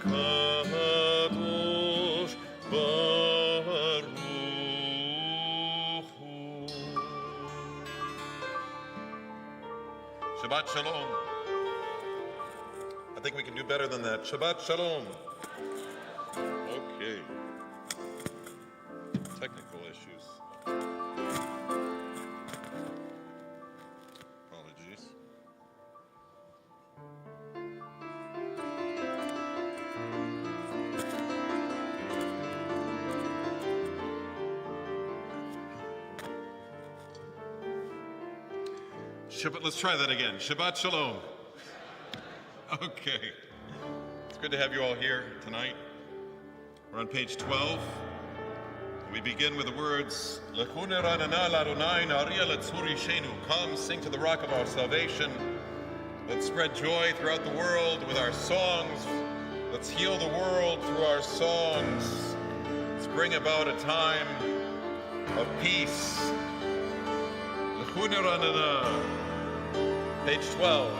Kadosh Baruch Hu. Shabbat Shalom. I think we can do better than that. Shabbat Shalom. Okay. Technical issues. Apologies. Let's try that again. Shabbat Shalom. Okay. It's good to have you all here tonight. We're on page 12. We begin with the words, come, sing to the rock of our salvation. Let's spread joy throughout the world with our songs. Let's heal the world through our songs. Let's bring about a time of peace. Page 12.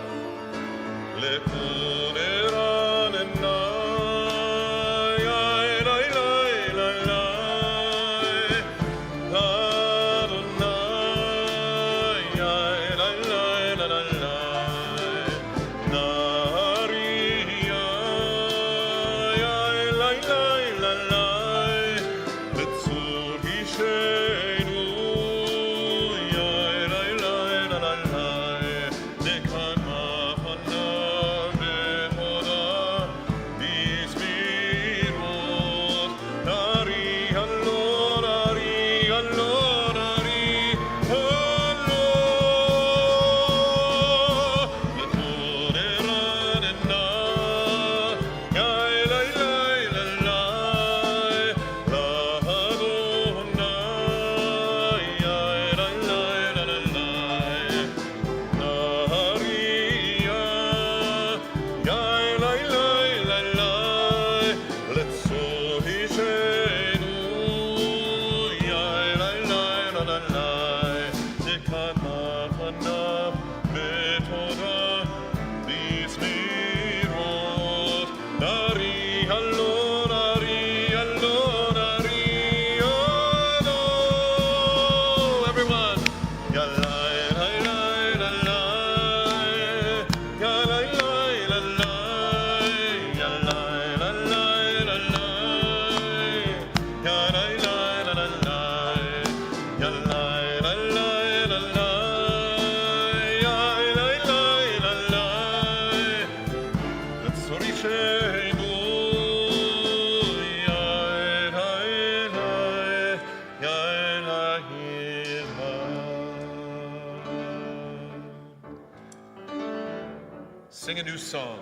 Sing a new song,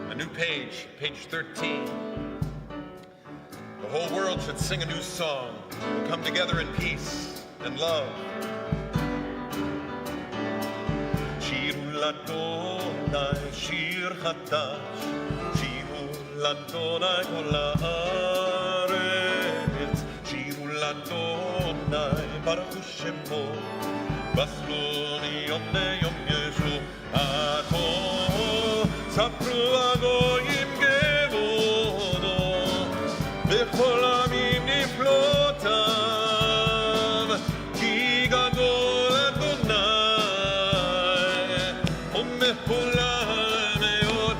a new page, page 13. The whole world should sing a new song. We'll come together in peace and love. Shiru l'Adonai, shir chadash, shiru l'Adonai kol haaretz, shiru l'Adonai baruch hu shemo, b'chloni yom le'yom Yeshuato. ספרו הגויים גבודו, בכל עמים נפלאותיו, כי גדול אדוני, ומחולל מאוד.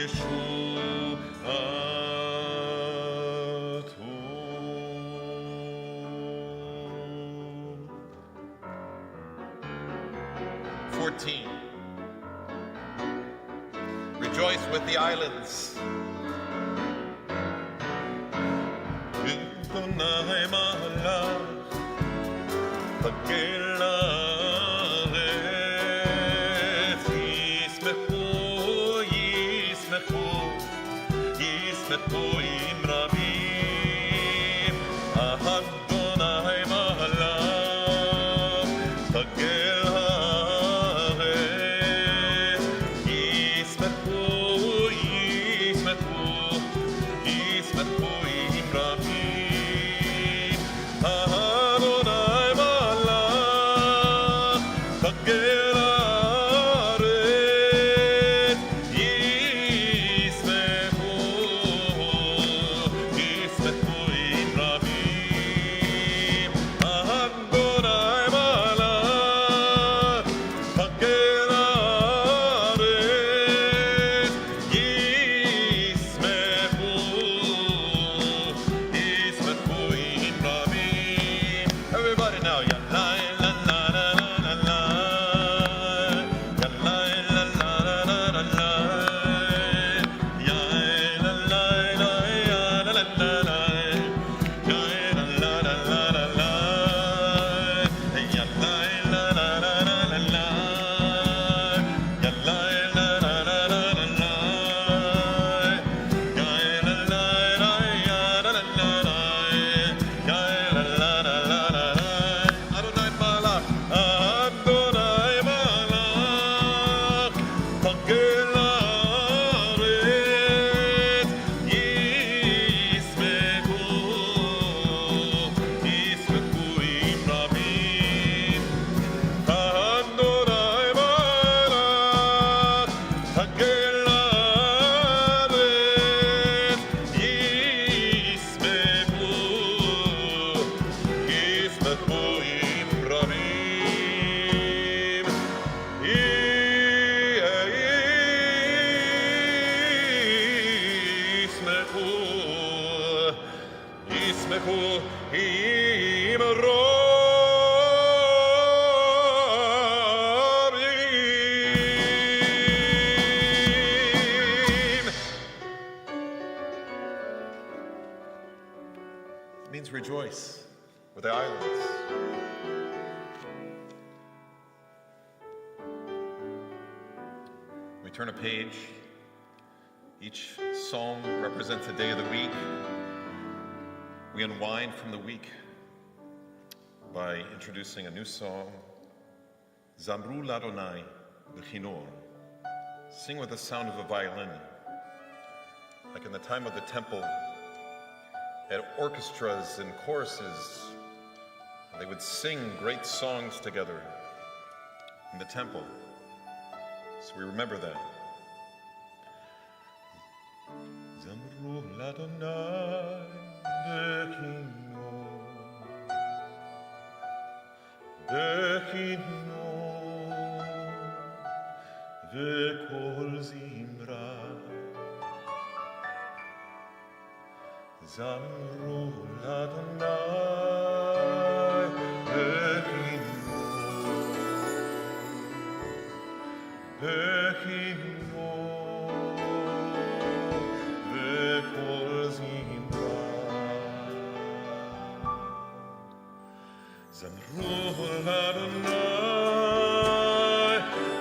Yeshua. rejoice with the islands. Means rejoice with the islands. We turn a page. Each psalm represents a day of the week. We unwind from the week by introducing a new song, Zamru Ladonai B'chinor. Sing with the sound of a violin, like in the time of the temple, at orchestras and choruses. They would sing great songs together in the temple. So we remember that. Zamru Ladonai B'chinor, B'chinor, V'kol zimra. Zamru Ladonai B'chinor, B'chinor, V'kol zimra. Zamru Ladonai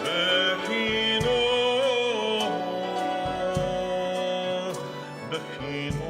B'chinor, B'chinor.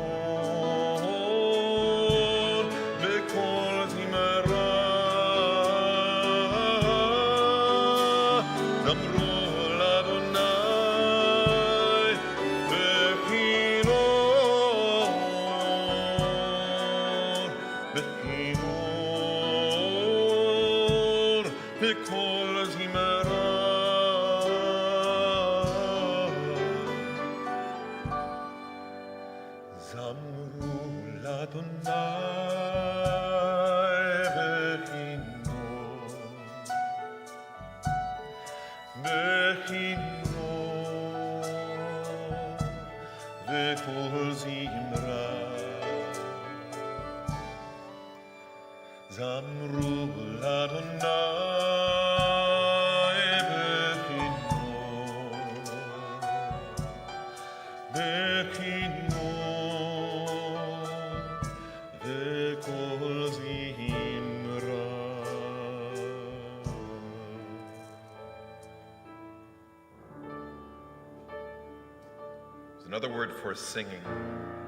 Another word for singing,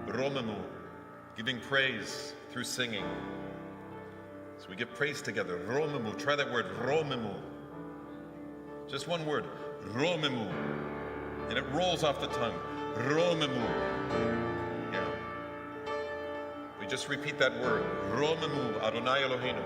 romemu, giving praise through singing. So we give praise together, romemu. Try that word, romemu. Just one word, romemu. And it rolls off the tongue, romemu. Yeah. We just repeat that word, romemu, Adonai Eloheinu.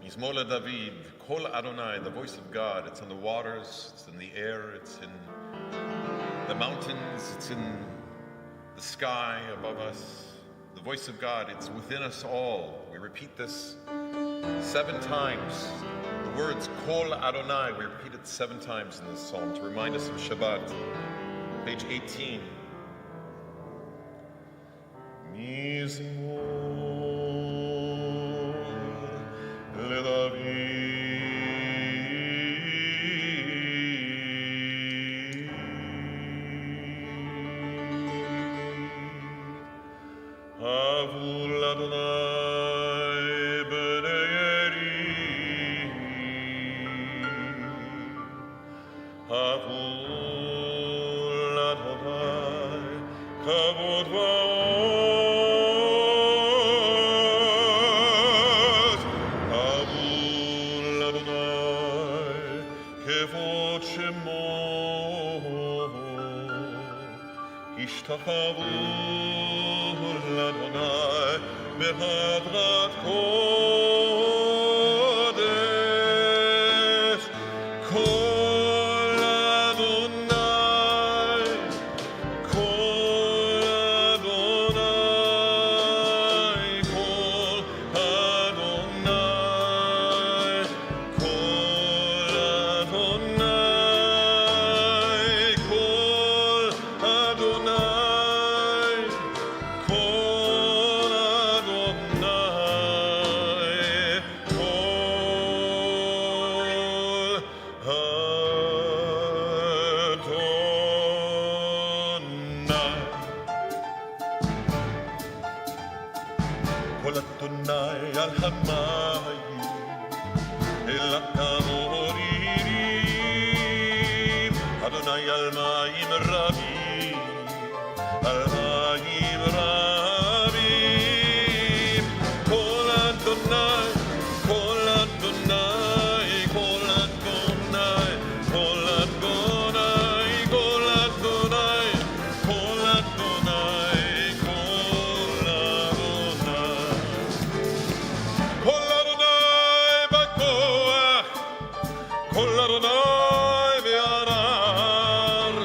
Mizmola David, Kol Adonai, the voice of God. It's in the waters, it's in the air, it's in the mountains, it's in the sky above us. The voice of God, it's within us all. We repeat this 7 times. The words Kol Adonai, we repeat it 7 times in this psalm to remind us of Shabbat. Page 18. Mizmor LeDavid. Avul Adonai b'nei Avul Adonai kavod va'oz. Avul Adonai kevod shemo ishtachavu Adonai behadrat kodesh. Kol Adonai, Kol Adonai, Kol Adonai, Kol Adonai, Kol Adonai, Kol Adonai, אדוני על המים, אל המורידים, אדוני על מים רבים, על מים רבים. כל אדוני, כל אדוני, כל אדוני, כל אדוני, כל אדוני, כל אדוני, כל אדוני. כל אדוני בכוח, כל אדוני בענן,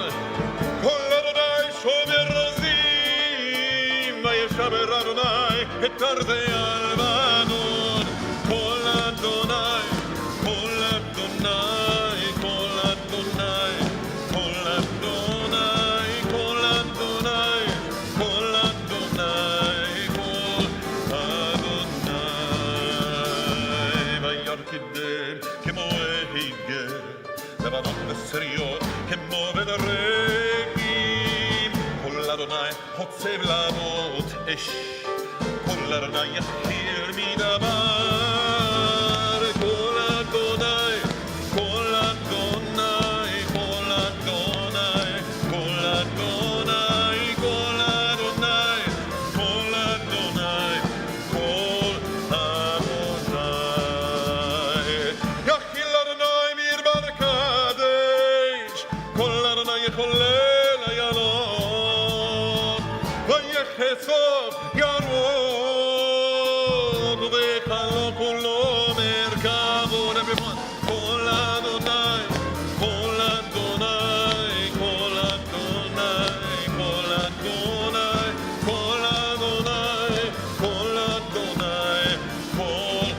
כל אדוני שומר רזים, וישמר אדוני את ארצי הלבנון. כל אדוני, כל אדוני, כל אדוני, כל אדוני, כל אדוני, כל אדוני, כל אדוני. וירקדם כמו עגל, לבנות ושריות כמו בן רגים. כל אדוני חוצב להבות אש, כל אדוני יחיר מדבר. כל אדוני, כל אדוני, כל אדוני, כל אדוני, כל אדוני, כל אדוני, כל אדוני. יחיל אדוני מדבר קדש, כל אדוני יחולל איילון, ויחצוב ירוק, וכלו כולו מרכבו. Everyone. כל אדוני, כל אדוני, כל אדוני, כל אדוני, כל אדוני, כל אדוני, כל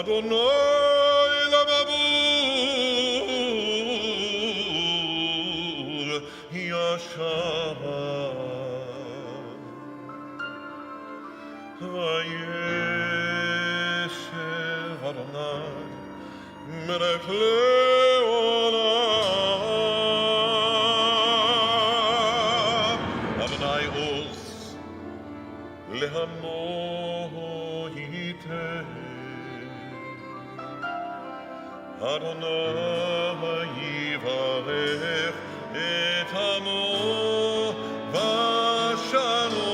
Adonai Lamabul Yashab Vayeshev Adonai Melech Leolam. Adonai Oz Lehamo Yiteh, Adonai yivarech et amo v'shalom.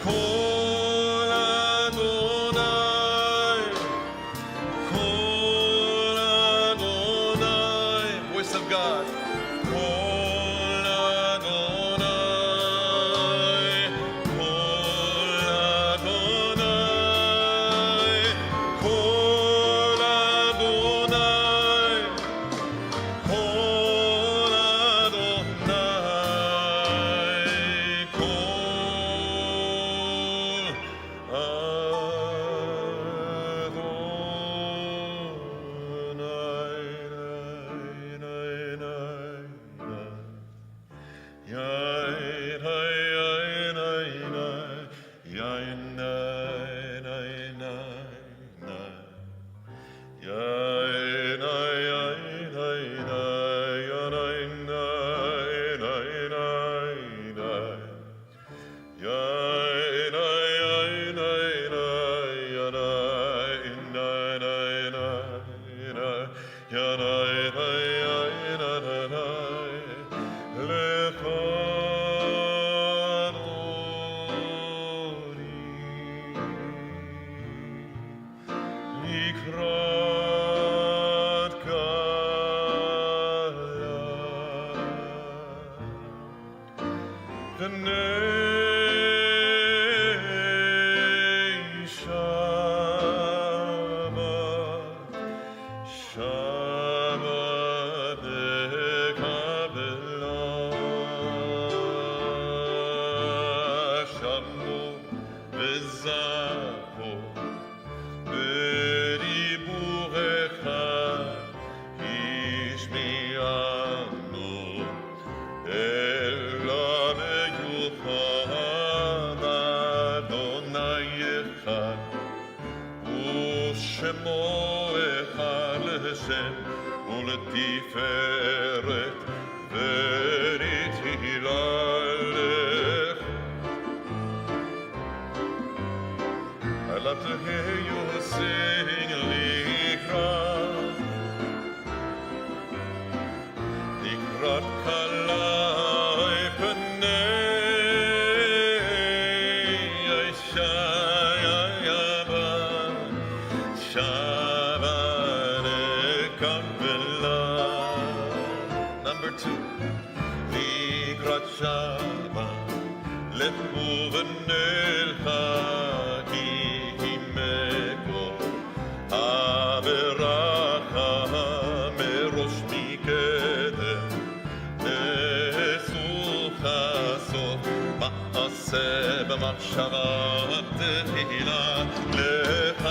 Kol Adonai, Kol Adonai, voice of God. Kol Adonai, Kol Adonai, Kol Adonai, Kol Adonai, Shabbat לתפארת ונתהילך. I love to hear you sing לקראת כלי פני Number 2. לקראת שבת לכו ונלכה כי מקום הברכה מראש מקדם נסוך סוף מעשה במחשבה תהילה לך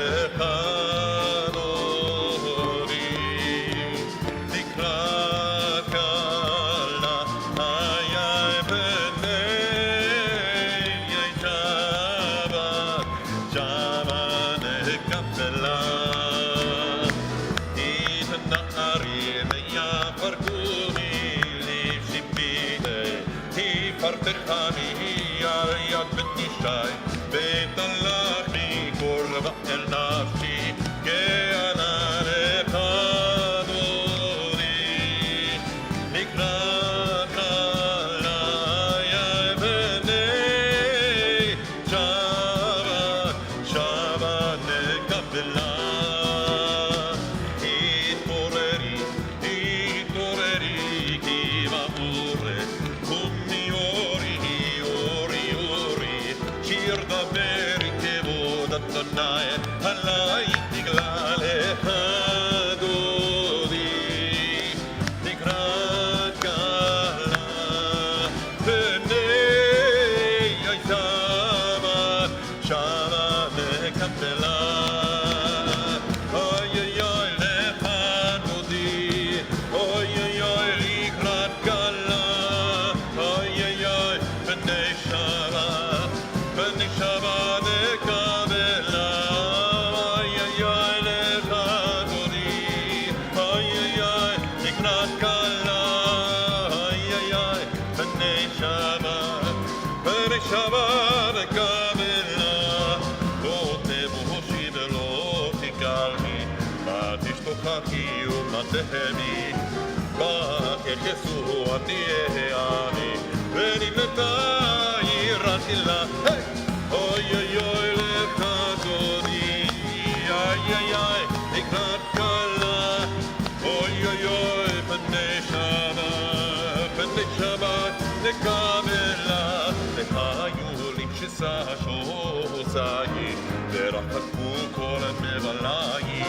לך נורי לקראת כלה היה בני שבת שבת נקפלה תתנערי ויפרקו מלבשיביני תפרתך על יד בנישי ותלך קורבה אל נפשי גאנה לך נורי לקראת כלה היה בני שבת שבת נקפלה התעוררי התעוררי כי מאורת קומי אורי אורי אורי שיר דברי כבוד אדוני עלי תגלה לך דודי לקראת כלה פני שבת שבת נקפלה אוי אוי אוי לך דודי אוי אוי אוי לקראת כלה אוי אוי אוי פני שבת נקפלה אוי אוי אוי לך דודי אוי אוי אוי לקראת כלה אוי אוי אוי פני שבת נקפלה לא תבושי ולא תקלמי מה תשתוכחי ומה תהני בקר יסוע תהיה אני ונמלטה יראתי לה אוי אוי אוי לך דודי אוי אוי אוי לקראת כלה אוי אוי אוי פני שבת נקפלה לך היו לי ששושי ורחקו כל מבלעי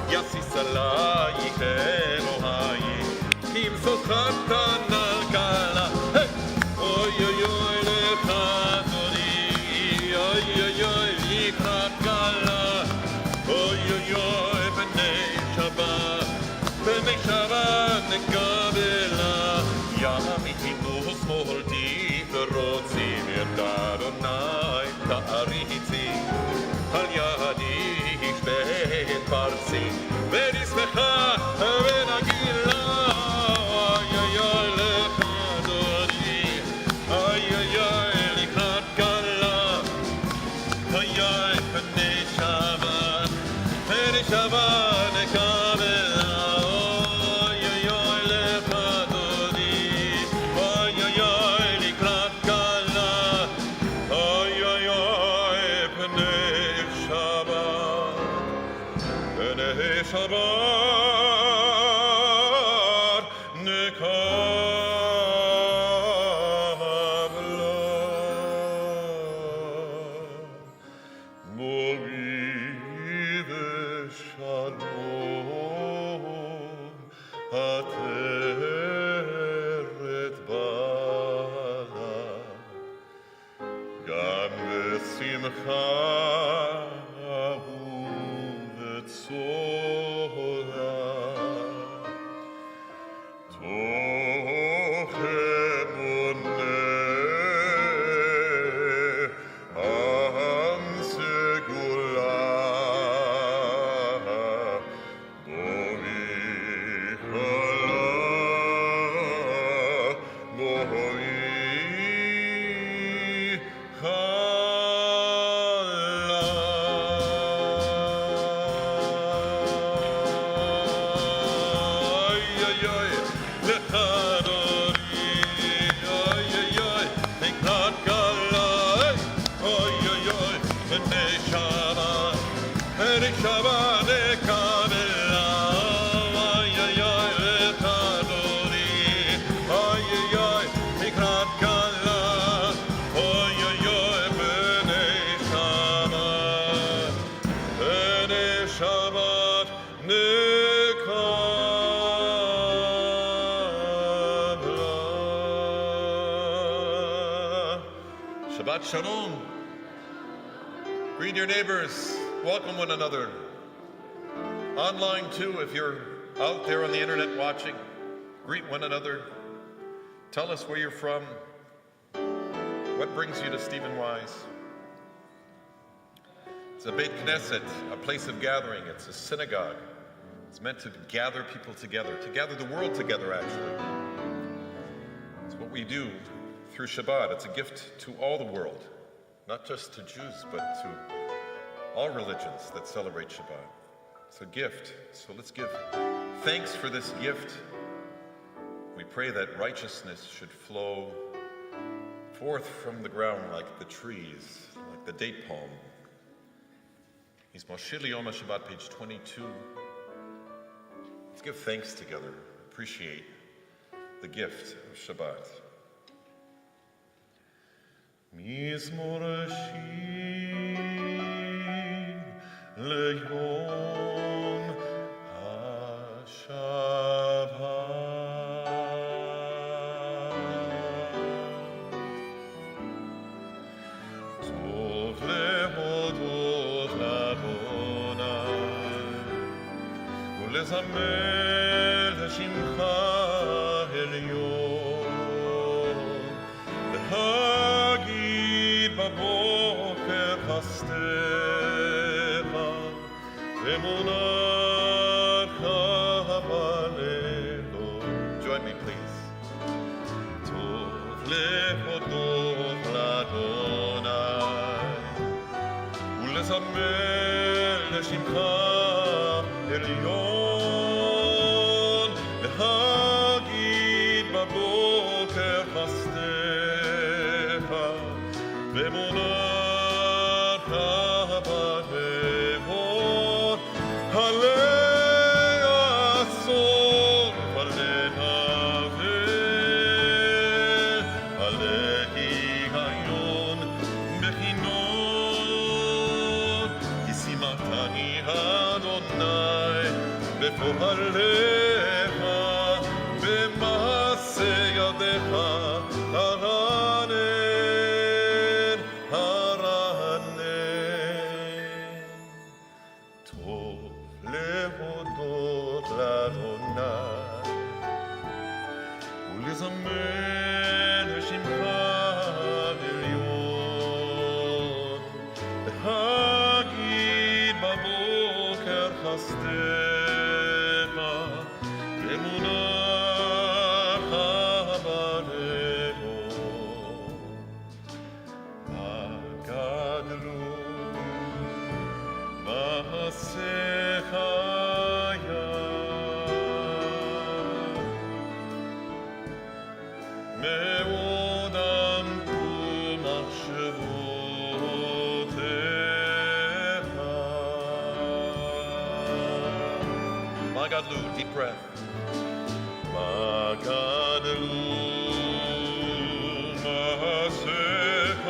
יסיס עלייך אלוהי תמסוס חתן על כלה אוי אוי אוי לך דודי אוי אוי אוי לקראת כלה אוי אוי אוי בני שבת נקפלה ימינו שמאל תפרוצי ואת אדוני תעריצי על ידי השבט פרסי ונשמחה ונגילה אוי אוי אוי לך דודי אוי אוי אוי לקראת כלה אוי אוי פני שבת נקפלה אוי אוי אוי לך דודי אוי אוי אוי לקראת כלה אוי אוי אוי פני שבת נקפלה Shabbat Shalom. Greet your neighbors. Welcome one another. Online too, if you're out there on the internet watching, greet one another. Tell us where you're from. What brings you to Stephen Wise? It's a Beit Knesset, a place of gathering. It's a synagogue. It's meant to gather people together, to gather the world together, actually. It's what we do through Shabbat. It's a gift to all the world, not just to Jews, but to all religions that celebrate Shabbat. It's a gift, so let's give thanks for this gift. We pray that righteousness should flow forth from the ground like the trees, like the date palm. He's Moshili Yom HaShabbat, page 22. Let's give thanks together, appreciate the gift of Shabbat. Mizmor Shir Leyom HaShabbat Tov lehodot l'Adonai ולזמר לשמך עליון להגיד בבוקר חסדך ומונרך בלילות. Join me please. טוב להודות לאדוני ולזמר לשמך עליון להגיד בבוקר חסדך ומונרך בלבבות עלי עשור ולנבל עלי היגיון בכינון כי שימחתני אדוני בפועליך במעשה ידיך הרנן הרנן טוב להודות לאדוני ולזמר לשמך עליון להגיד בבוקר חסדך ומונרך בלילות הגדלות מעשיך מאוד עמקו מחשבותיך. My gadlut, deep breath. My gadlut, מעשיך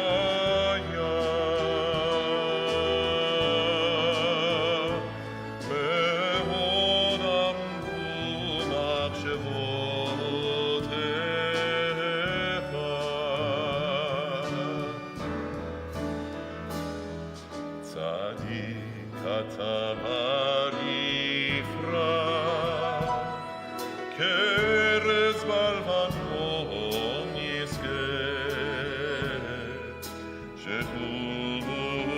צדיק אתה ברפרע, כרז בלבנון יזכה, שתולים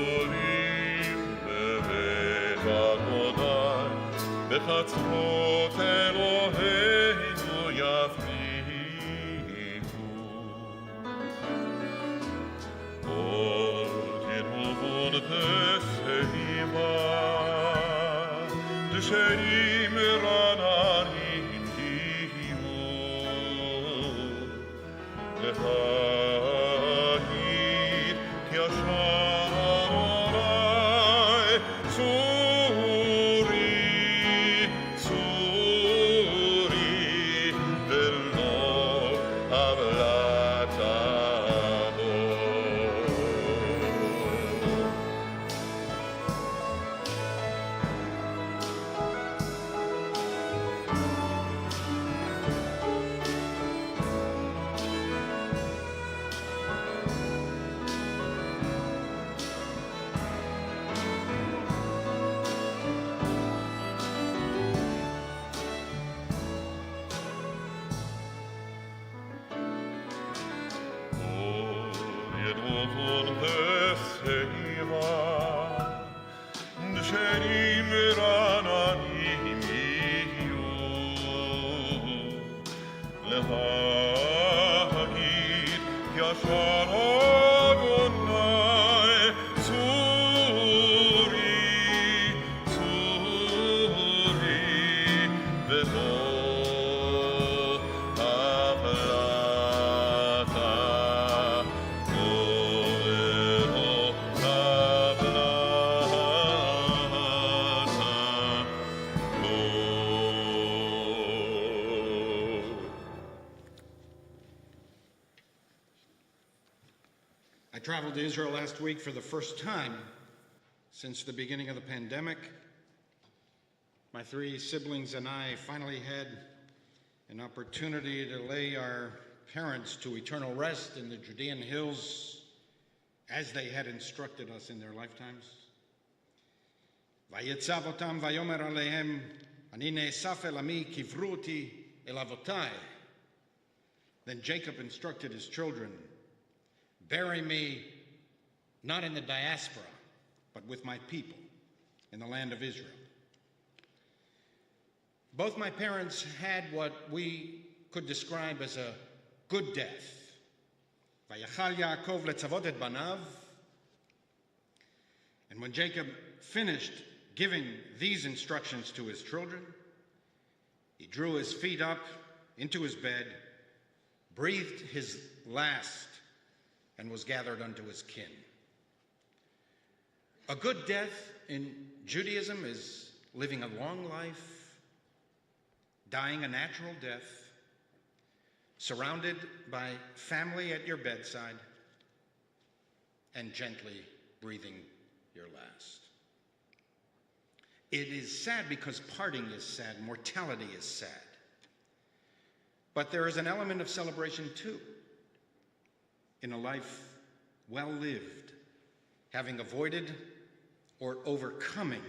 בבית אדוני, בחצרות אלוהינו יפריחו. כל תנובון תסיימה, דשאים רעננים יהיו, להגיד כי השם אדוני צורי, צורי, ולא עוולת עמו. ידעון וסיימה, דשאים רעננים יהיו, להגיד כי השם אדוני צורי, צורי, ולא עוולת עמו, ולא עוולת עמו. I traveled to Israel last week for the first time since the beginning of the pandemic. My three siblings and I finally had an opportunity to lay our parents to eternal rest in the Judean hills as they had instructed us in their lifetimes. ויצב אותם ויאמר עליהם, אני נאסף אל עמי, קברו אותי אל אבותיי. Then Jacob instructed his children, bury me not in the diaspora, but with my people in the land of Israel. Both my parents had what we could describe as a good death. ויחל יעקב לצוות את בניו. And when Jacob finished giving these instructions to his children, he drew his feet up into his bed, breathed his last, and was gathered unto his kin. A good death in Judaism is living a long life, dying a natural death, surrounded by family at your bedside, and gently breathing your last. It is sad because parting is sad, mortality is sad. But there is an element of celebration too, in a life well lived, having avoided or overcoming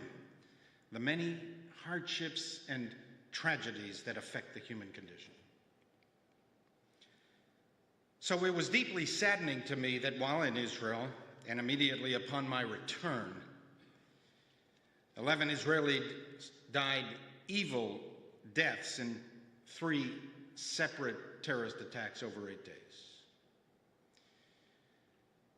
the many hardships and tragedies that affect the human condition. So it was deeply saddening to me that while in Israel, and immediately upon my return, 11 Israelis died evil deaths in 3 separate terrorist attacks over 8 days.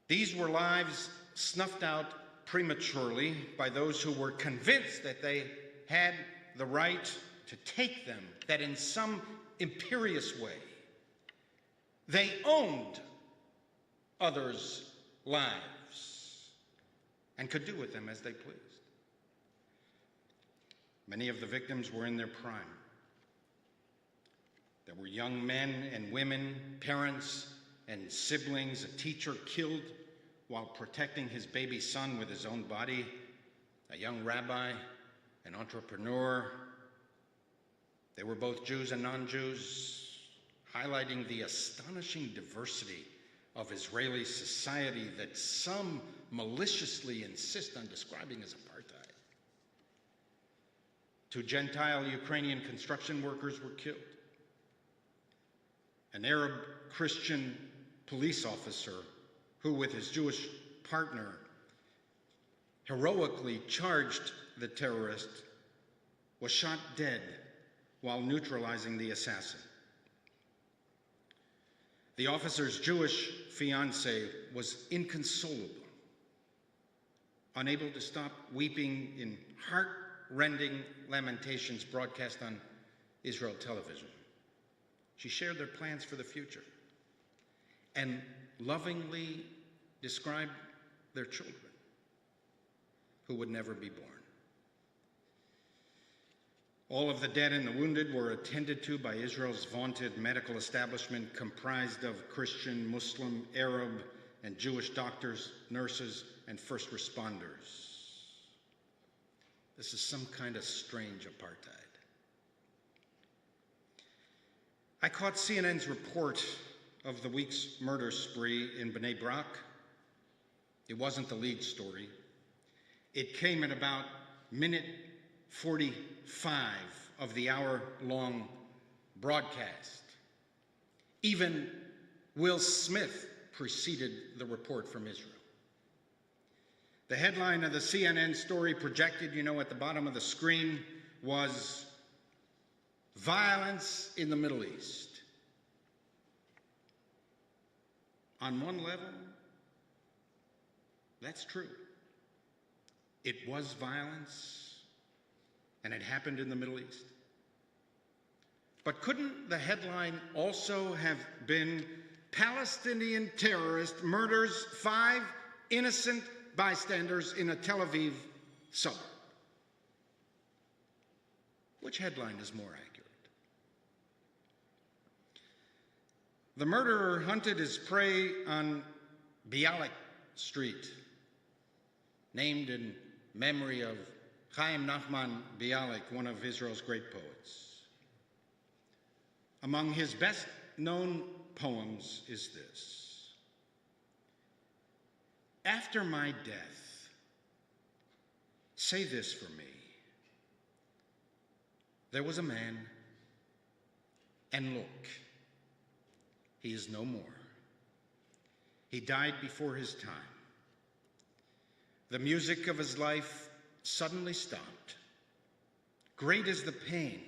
These were lives snuffed out prematurely by those who were convinced that they had the right to take them, that in some imperious way they owned others' lives and could do with them as they pleased. Many of the victims were in their prime. There were young men and women, parents and siblings, a teacher killed while protecting his baby son with his own body, a young rabbi, an entrepreneur. They were both Jews and non-Jews, highlighting the astonishing diversity of Israeli society that some maliciously insist on describing as apartheid. 2 Gentile Ukrainian construction workers were killed. An Arab Christian police officer who, with his Jewish partner, heroically charged the terrorist, was shot dead while neutralizing the assassin. The officer's Jewish fiancée was inconsolable, unable to stop weeping in heart-rending lamentations broadcast on Israel television. She shared their plans for the future and lovingly described their children who would never be born. All of the dead and the wounded were attended to by Israel's vaunted medical establishment, comprised of Christian, Muslim, Arab, and Jewish doctors, nurses, and first responders. This is some kind of strange apartheid. I caught CNN's report of the week's murder spree in Bnei Brak. It wasn't the lead story. It came at about minute 45 of the hour-long broadcast. Even Will Smith preceded the report from Israel. The headline of the CNN story projected, at the bottom of the screen was "Violence in the Middle East." On one level, that's true. It was violence, and it happened in the Middle East. But couldn't the headline also have been "Palestinian terrorist murders 5 innocent bystanders in a Tel Aviv suburb"? Which headline is more accurate? The murderer hunted his prey on Bialik Street, named in memory of Chaim Nachman Bialik, one of Israel's great poets. Among his best-known poems is this: "After my death, say this for me. There was a man, and look, he is no more. He died before his time. The music of his life suddenly stopped. Great is the pain.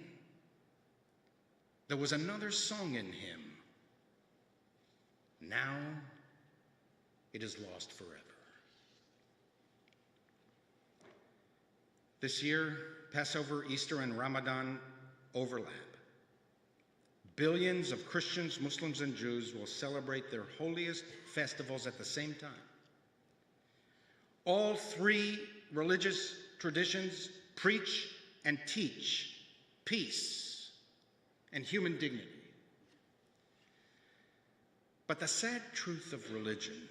There was another song in him. Now it is lost forever." This year, Passover, Easter, and Ramadan overlap. Billions of Christians, Muslims, and Jews will celebrate their holiest festivals at the same time. All 3 religious traditions preach and teach peace and human dignity. But the sad truth of religion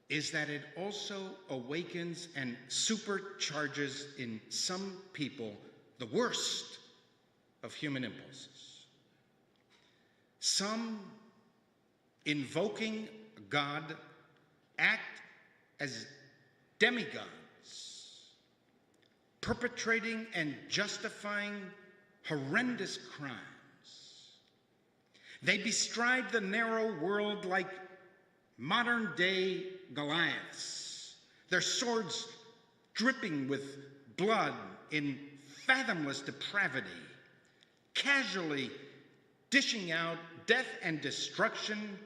is that it also awakens and supercharges in some people the worst of human impulses. Some, invoking God, act as demigods, perpetrating and justifying horrendous crimes. They bestride the narrow world like modern-day Goliaths, their swords dripping with blood in fathomless depravity, casually dishing out death and destruction,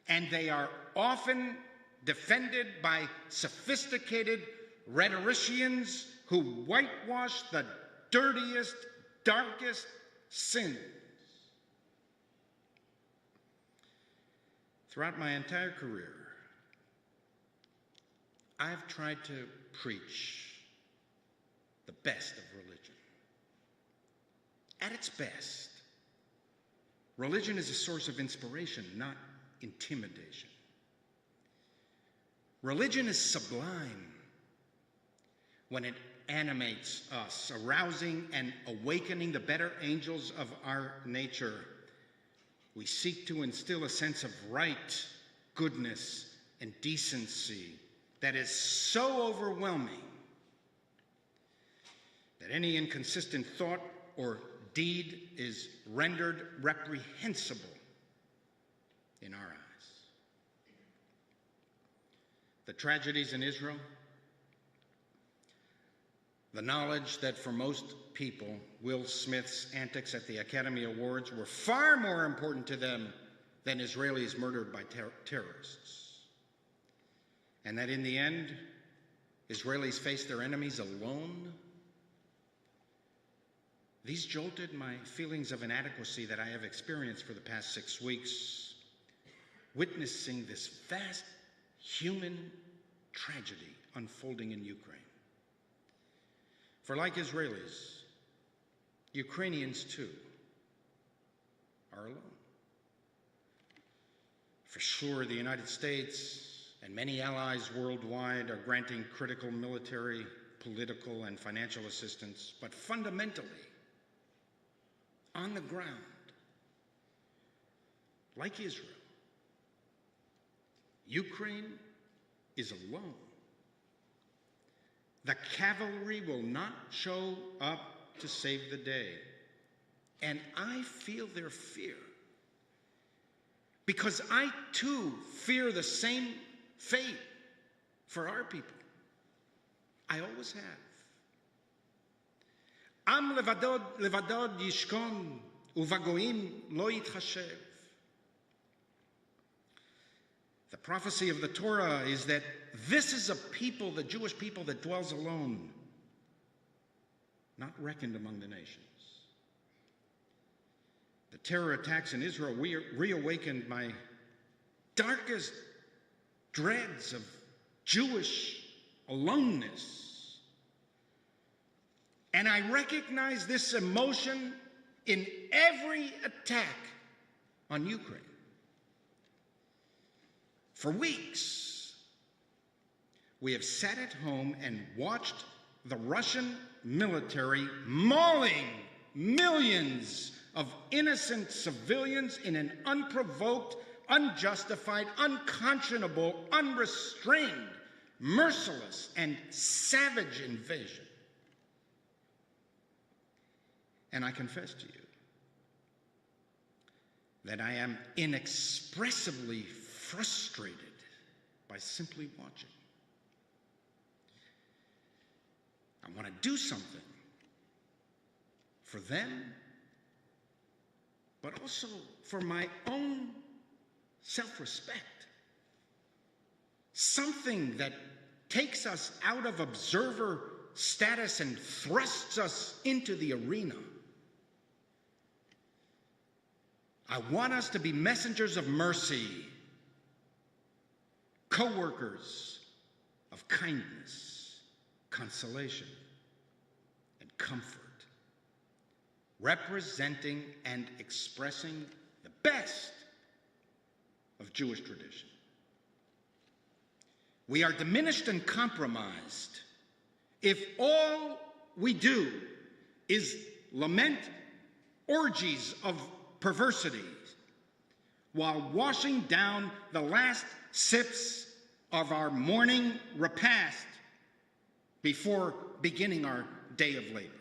and they are often defended by sophisticated rhetoricians who whitewash the dirtiest, darkest sins. Throughout my entire career, I've tried to preach the best of religion. At its best, religion is a source of inspiration, not intimidation. Religion is sublime when it animates us, arousing and awakening the better angels of our nature. we seek to instill a sense of right, goodness, and decency that is so overwhelming that any inconsistent thought or deed is rendered reprehensible in our eyes. The tragedies in Israel, the knowledge that for most people, Will Smith's antics at the Academy Awards were far more important to them than Israelis murdered by terrorists. And that in the end, Israelis faced their enemies alone. These jolted my feelings of inadequacy that I have experienced for the past 6 weeks, witnessing this vast human tragedy unfolding in Ukraine. For like Israelis, Ukrainians too are alone. For sure, the United States and many allies worldwide are granting critical military, political, and financial assistance, but fundamentally, on the ground, like Israel, Ukraine is alone. The cavalry will not show up to save the day. And I feel their fear, because I too fear the same fate for our people. I always have. Am levadod yishkon uvagoim lo yitchashev. The prophecy of the Torah is that this is a people, the Jewish people, that dwells alone, not reckoned among the nations. The terror attacks in Israel reawakened my darkest dreads of Jewish aloneness. And I recognize this emotion in every attack on Ukraine. For weeks, we have sat at home and watched the Russian military mauling millions of innocent civilians in an unprovoked, unjustified, unconscionable, unrestrained, merciless, and savage invasion. And I confess to you that I am inexpressibly frustrated by simply watching. I want to do something for them, but also for my own self-respect. Something that takes us out of observer status and thrusts us into the arena. I want us to be messengers of mercy, co-workers of kindness, consolation, and comfort, representing and expressing the best of Jewish tradition. We are diminished and compromised if all we do is lament orgies of perversity while washing down the last sips of our morning repast before beginning our day of labor.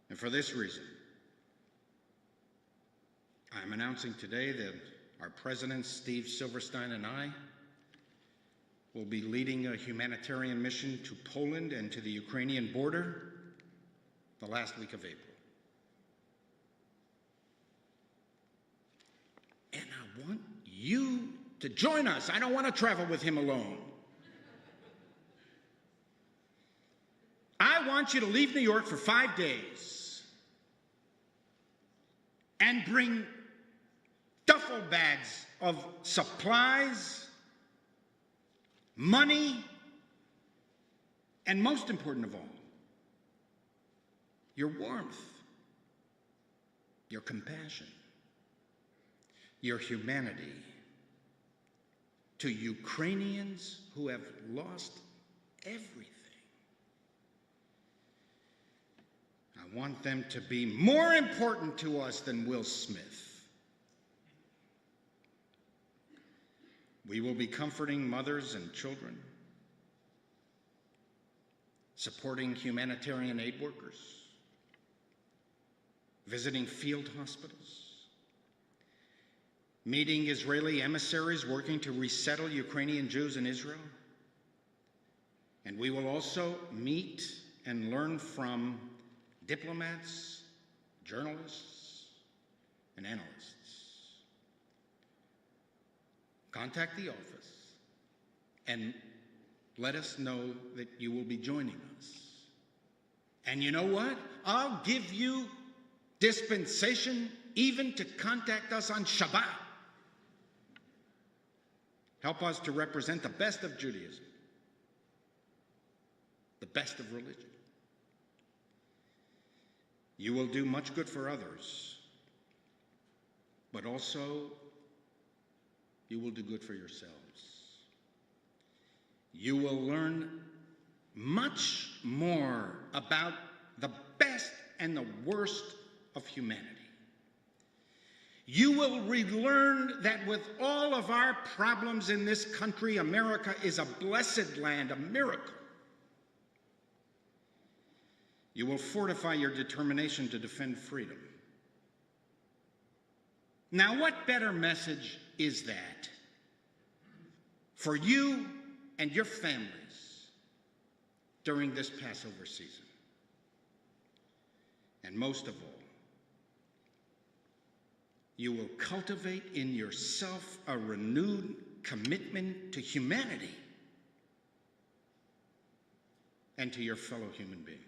And for this reason, I am announcing today that our President, Steve Silverstein, and I will be leading a humanitarian mission to Poland and to the Ukrainian border the last week of April. And I want you to join us. I don't want to travel with him alone. I want you to leave New York for 5 days and bring duffel bags of supplies, money, and most important of all, your warmth, your compassion, your humanity to Ukrainians who have lost everything. I I want them to be more important to us than Will Smith. We will be comforting mothers and children, supporting humanitarian aid workers, visiting field hospitals, meeting Israeli emissaries working to resettle Ukrainian Jews in Israel. And we will also meet and learn from diplomats, journalists, and analysts. Contact the office and let us know that you will be joining us. And you know what? I'll give you dispensation even to contact us on Shabbat. Help us to represent the best of Judaism, the best of religion. You will do much good for others, but also you will do good for yourselves. You will learn much more about the best and the worst of humanity. You will relearn that with all of our problems in this country, America is a blessed land, a miracle. You will fortify your determination to defend freedom. Now, what better message is that for you and your families during this Passover season? And most of all, you will cultivate in yourself a renewed commitment to humanity and to your fellow human beings.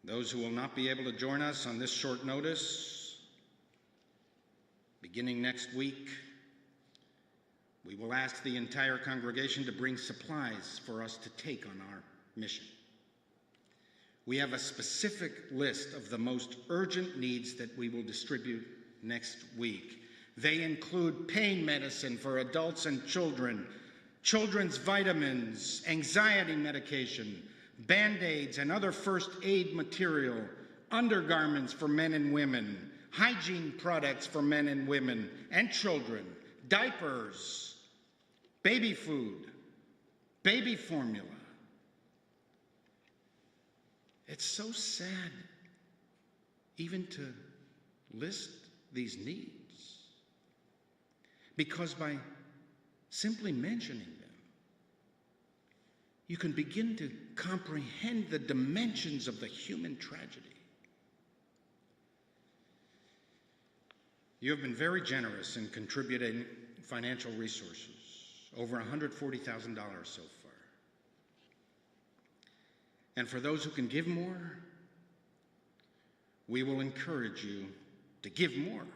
Those who will not be able to join us on this short notice, beginning next week, we will ask the entire congregation to bring supplies for us to take on our mission. We have a specific list of the most urgent needs that we will distribute next week. They include pain medicine for adults and children, children's vitamins, anxiety medication, Band-Aids and other first aid material, undergarments for men and women, hygiene products for men and women and children, diapers, baby food, baby formula. It's so sad even to list these needs, because by simply mentioning them, you can begin to comprehend the dimensions of the human tragedy. You have been very generous in contributing financial resources, over $140,000 so far. And for those who can give more, we will encourage you to give more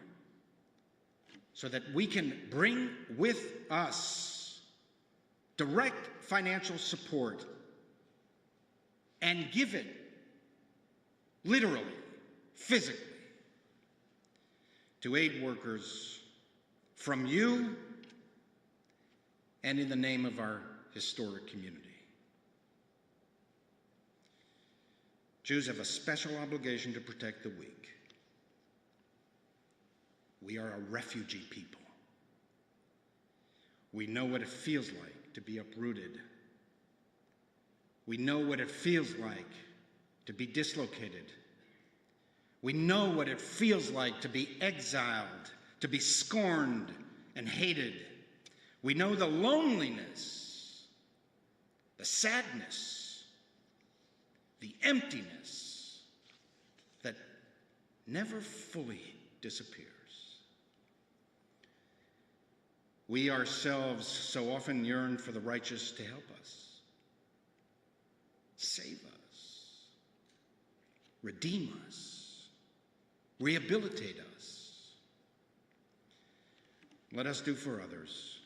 so that we can bring with us direct financial support and give it literally, physically, to aid workers from you and in the name of our historic community. Jews have a special obligation to protect the weak. We are a refugee people. We know what it feels like to be uprooted. We know what it feels like to be dislocated. We know what it feels like to be exiled, to be scorned and hated. We know the loneliness, the sadness, the emptiness that never fully disappears. We ourselves so often yearn for the righteous to help us, save us, redeem us, rehabilitate us. Let us do for others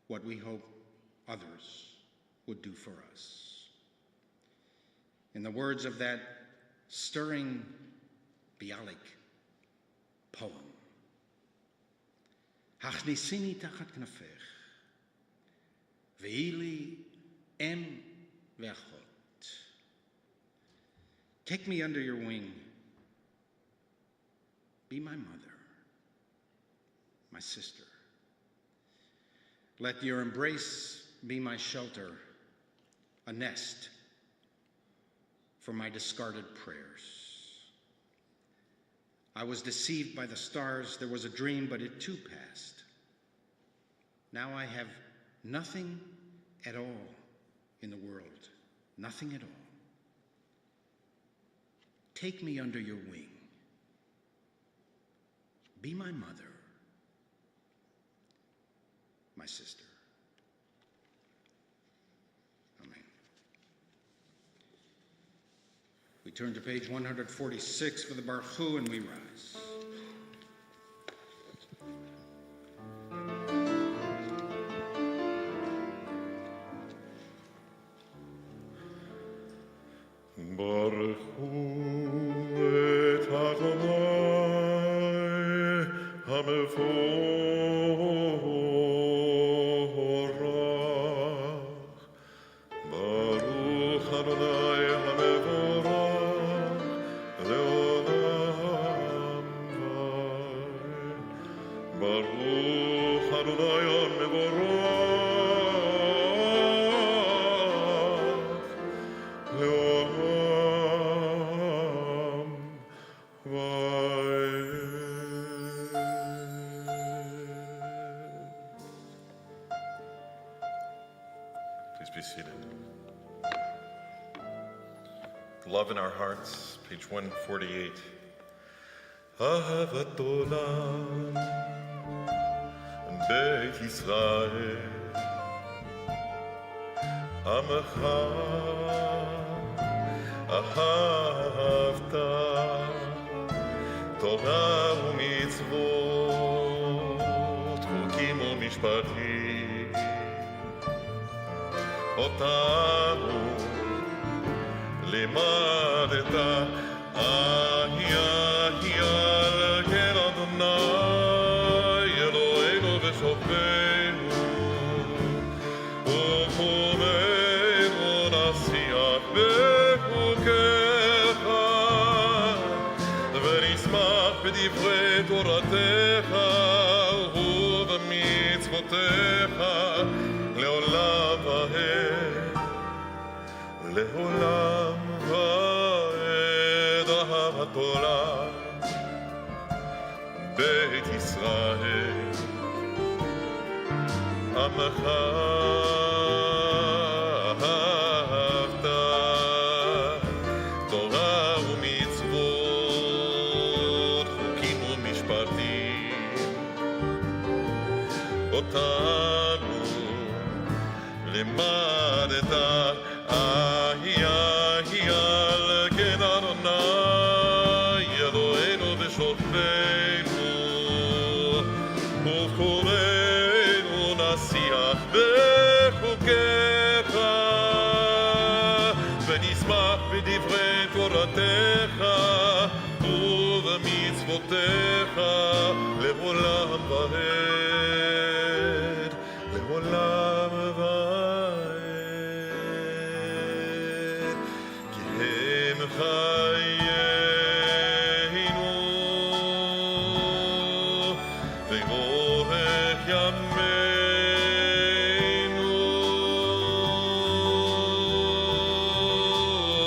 what we hope others would do for us. In the words of that stirring Bialik poem, Hachnisini tachat knafech, ve'ili em ve'achot. Take me under your wing. Be my mother, my sister. Let your embrace be my shelter, a nest for my discarded prayers. I was deceived by the stars. There was a dream, but it too passed. Now I have nothing at all in the world, nothing at all. Take me under your wing. Be my mother, my sister. Amen. We turn to page 146 for the Baruch and we rise. Baruch et Adonai hamevorach. Baruch Adonai hamevorach leolam vaed. Baruch Adonai hamevorach leolam vaed. Please be seated. Love in our hearts, page 148. Ahavat olam beit Yisrael Amecha ahavta Torah u'mitzvot chukim u'mishpatim Otanu limadeta ahi al Adonai Eloheinu v'shofenu u'chumenu nasiach bechukecha ונשמח בדברי תורתך ובמצוותיך לעולם ועד לעולם ועד אהבת עולם בית ישראל עמך אהבת תורה ומצוות חוקים ומשפטים אותנו לימדת אהי על כן אדוני אלוהינו ושופטנו ובקורנו נשיח בחוקיך ונשמח בדברי תורתך ובמצוותיך לעולם ועד לעולם ועד כי הם חיינו ואורך ימינו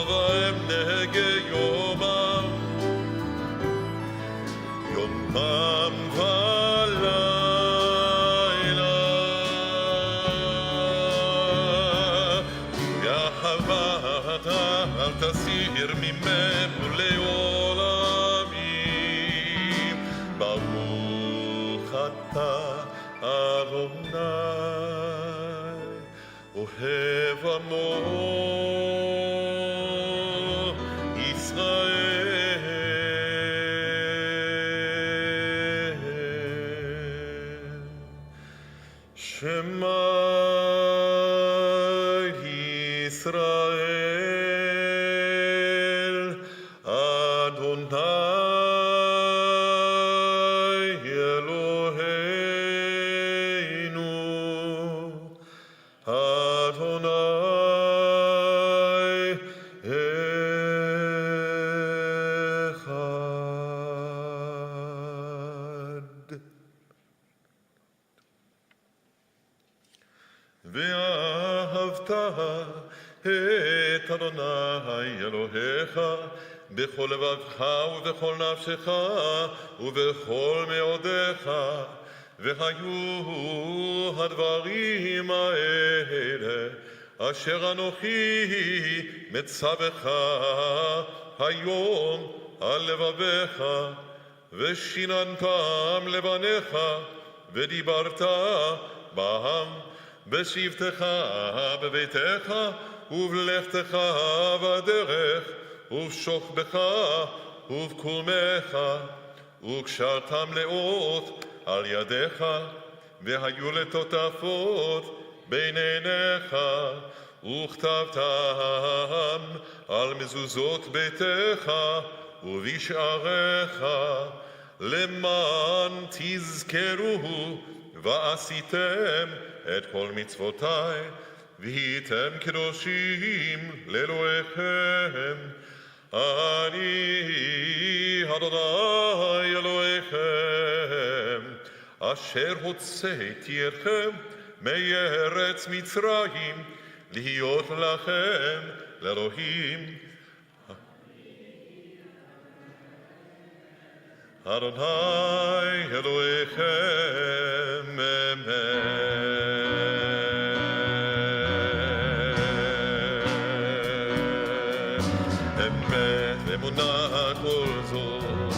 והם נהגי יומם יומם ולילה ואהבת אל תסיר ממנו לעולמים ברוך אתה אדוני אוהב עמו ישראל שמע ישראל אדוני אלוהינו אדוני ואהבת את אדוני אלוהיך בכל לבבך ובכל נפשך ובכל מאודיך, והיו הדברים האלה אשר אנוכי מצווך היום על לבביך, ושיננתם לבניך, ודיברת בהם בשבתך בביתך, ובלכתך בדרך, ובשוכבך ובקומך, וקשרתם לאות על ידיך, והיו לטוטפות בין עיניך, וכתבתם על מזוזות ביתך ובשעריך, למען תזכרו ועשיתם את כל מצוותיי, והייתם קדושים לאלוהיכם. אני אדוני אלוהיכם, אשר הוצאתי אתכם מארץ מצרים, להיות לכם לאלוהים. אדוני אלוהיכם, אמת אמונה כל זאת,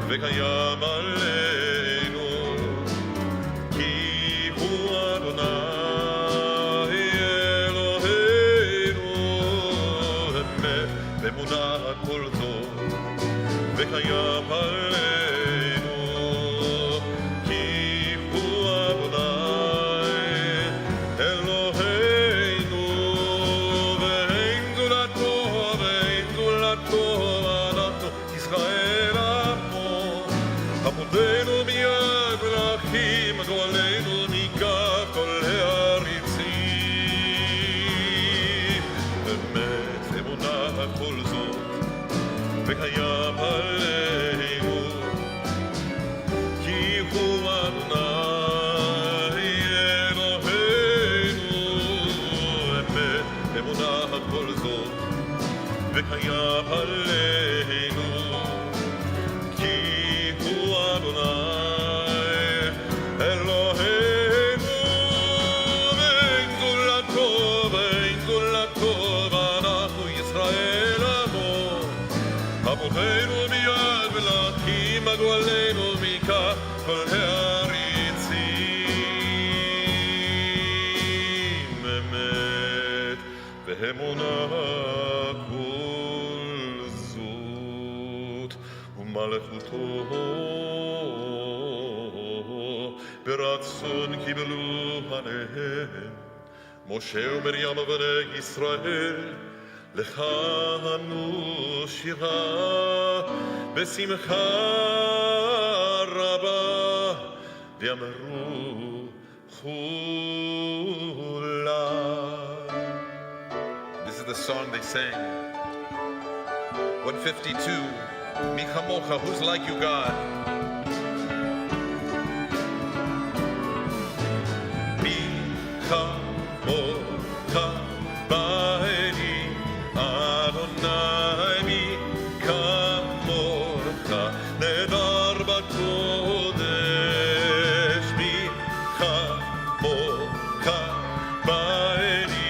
וקיים עלינו, כי הוא אדוני אלוהינו. אמת אמונה כל זאת, וקיים עלינו, וקיים עלינו, כי הוא אדוני אלוהינו. אמת אמונה כל זאת, וקיים עלינו, כי הוא אדוני אלוהינו. ואין גדולתו ואין גדולתו, ואנחנו ישראל עמו. אבותינו מיד ולקים גואלנו מכך כל העריצים. אמת ואמונה כל זאת, ומלכותו ברצון קיבלו עליהם משה ומרים בני ישראל, לכנו שירה בשמחה רבה, ואמרו כולה. This is the song they sang. 152, Mi chamocha, who's like you, God? Mi chamocha ba'eni Adonai, mi kamocha nedar b'kodesh. Mi chamocha ba'eni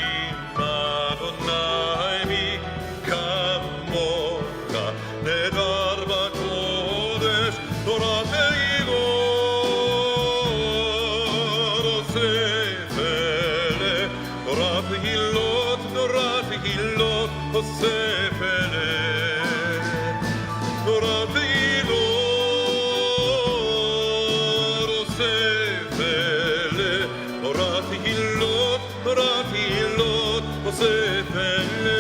Adonai, mi kamocha nedar b'kodesh. Torah tehilot osefele, Torah tehilot, Torah tehilot osefele, Torah tehilot osefele, Torah tehilot, Torah tehilot osefele.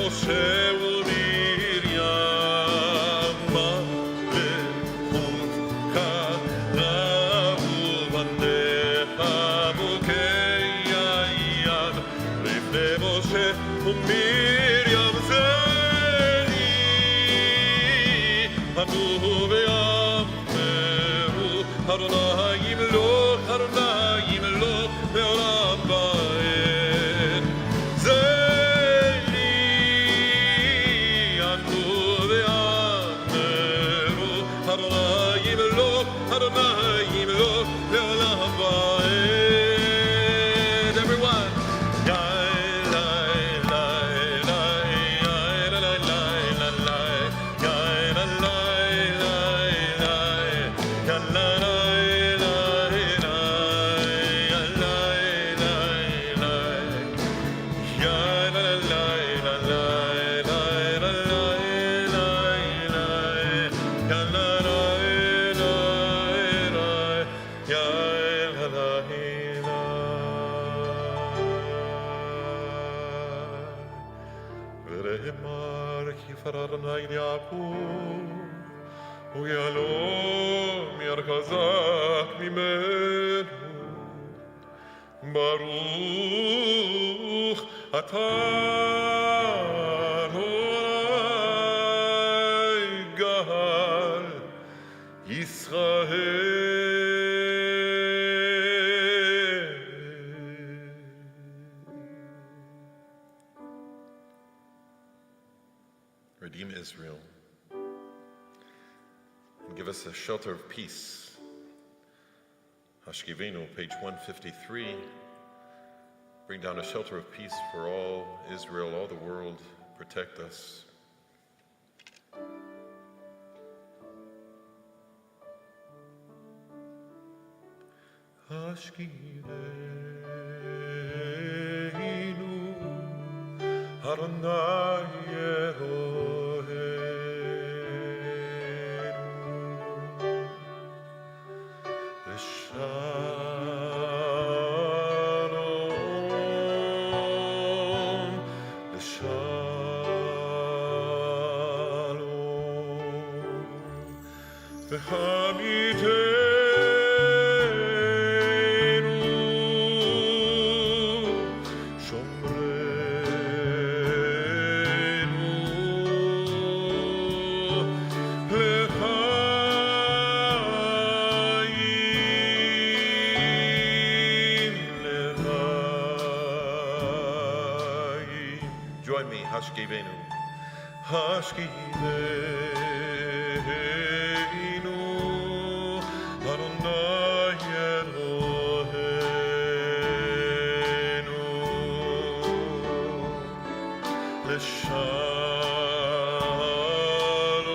משה ומרים ונאמר כי פררנה אל יעקב ויעלום יר חזק ממנו ברוך אתה אדוני גאל ישראל. Redeem Israel and give us a shelter of peace. Hashkivenu, page 153. Bring down a shelter of peace for all Israel, all the world. Protect us. Hashkivenu, Adonai Join me, Hashkivenu. Hashkivenu, Adonai Eloheinu, L'shalom,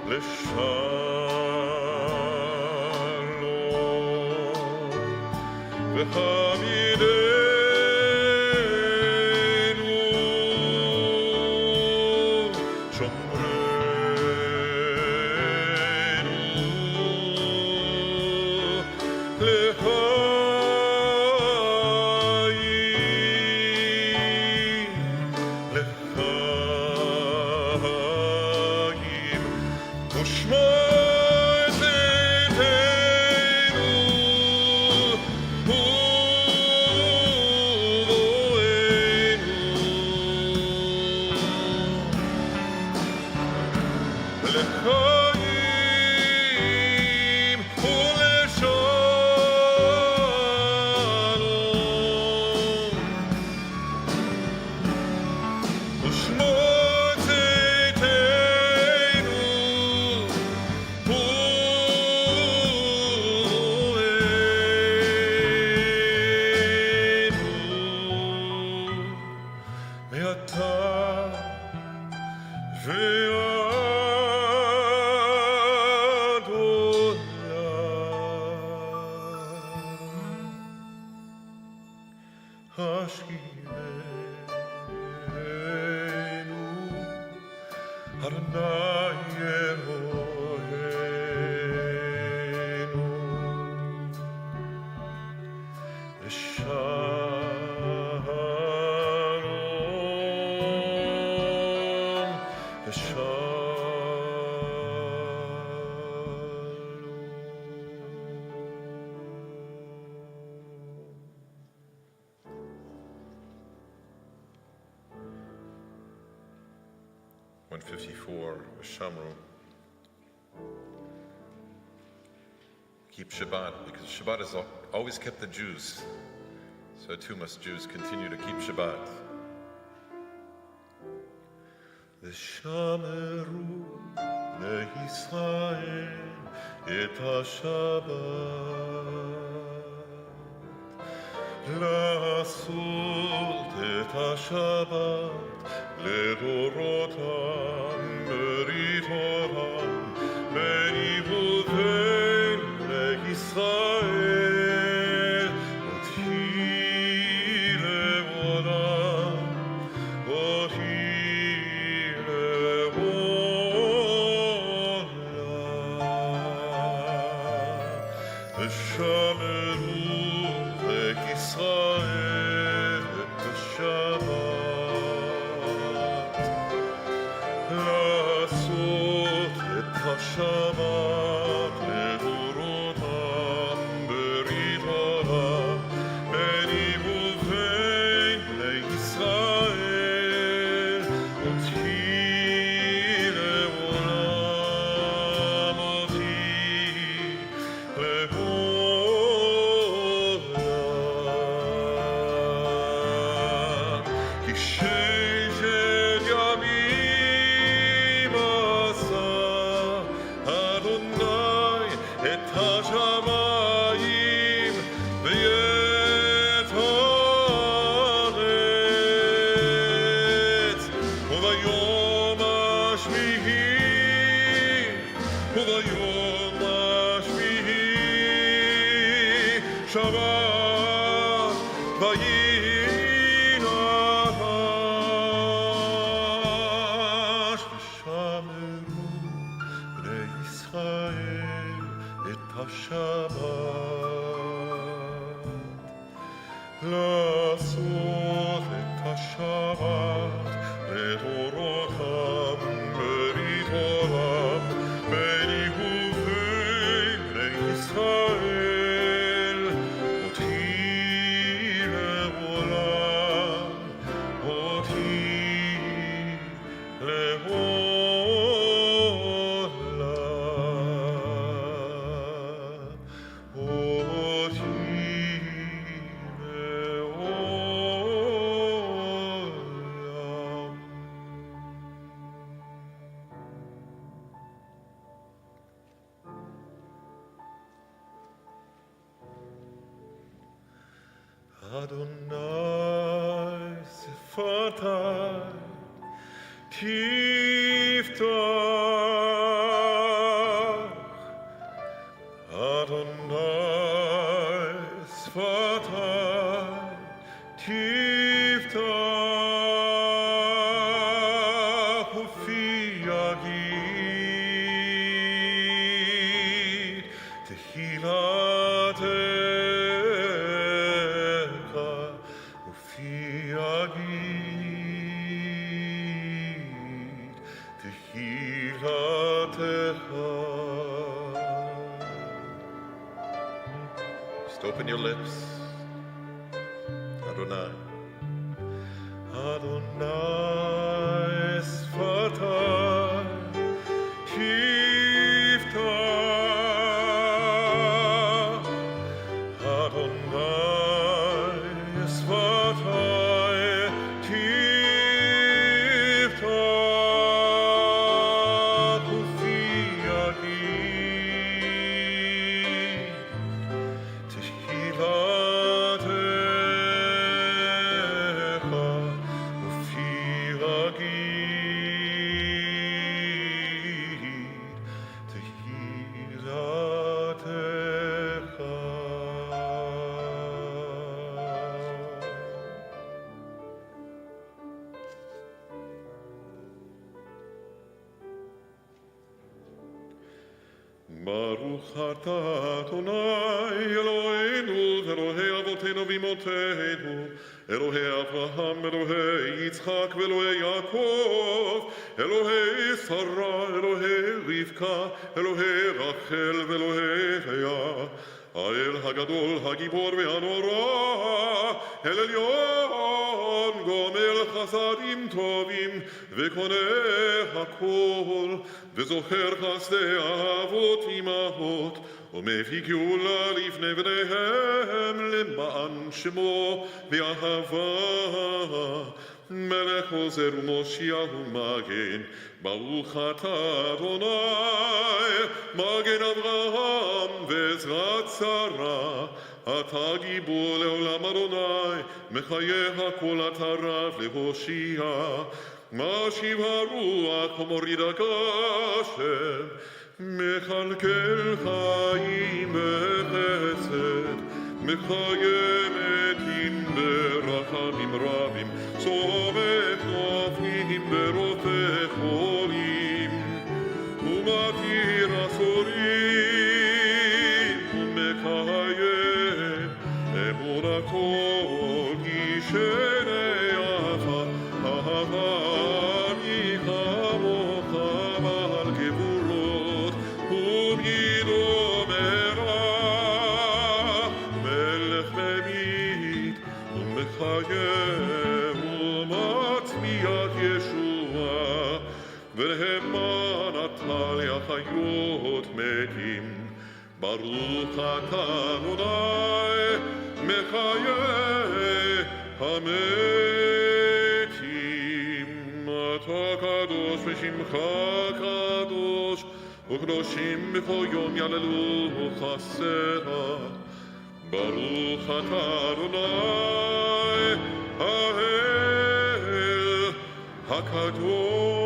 L'shalom, V'hamidei. Shamru. Keep Shabbat, because Shabbat has always kept the Jews. So too must Jews continue to keep Shabbat. V'shameru leYisrael et haShabbat, la'asot et haShabbat לדורותם בריתותם בניבותיהם לישראל אותי לעולם אותי לעולם ושמרו לישראל את השבת השבת לדורותם ברית עולם ביני ובין בני ישראל אותי לעולם כי ששת ימים עשה אדוני את השמיים ואת הארץ וביום השביעי שבת וינעש ושמרו בני ישראל את השבת לעשות את השבת לדורותם ברית עולם ביני ובין בני ישראל אותי לעולם אדוני שפתי תפתח אדוני שפתי תפתח ופי יגיד תהילתך ופי יגיד תהילתך. Just open your lips. Adonai. Adonai sfatai tiftach Adonai sfatai tiftach ufi yagid תהילתך ופי יגיד תהילתך. ברוך אתה אדוני אלוהינו ואלוהי אבותינו ואמותינו אלוהי אברהם אלוהי יצחק ואלוהי יעקב אלוהי שרה אלוהי רבקה אלוהי רחל ואלוהי לאה האל הגדול הגיבור והנורא אל עליון גומל חסדים טובים וקונה הכל וזוכר חסדי אבות אמהות ומביא גאולה לפני בניהם למען שמו באהבה מלך עוזר ומושיע ומגן ברוך אתה אדוני מגן אברהם ועזרת שרה אתה גיבור לעולם אדוני מחיה הכל אתה רב להושיע משיב הרוח ומוריד הגשם מכלכל חיים בחסד מקיים מתים ברחמים רבים צומח נופלים ברופא חולים ומתיר אסורים ומקיים אמון הכל ישנה יפה אהבה כמוך בעל גבורות והמנעת לי חיות מתים. ברוך אתה אדוני מחיי המתים. אתה קדוש ושמך קדוש, וקדושים בכל יום יעללו חסרה. ברוך אתה אדוני האל הקדוש.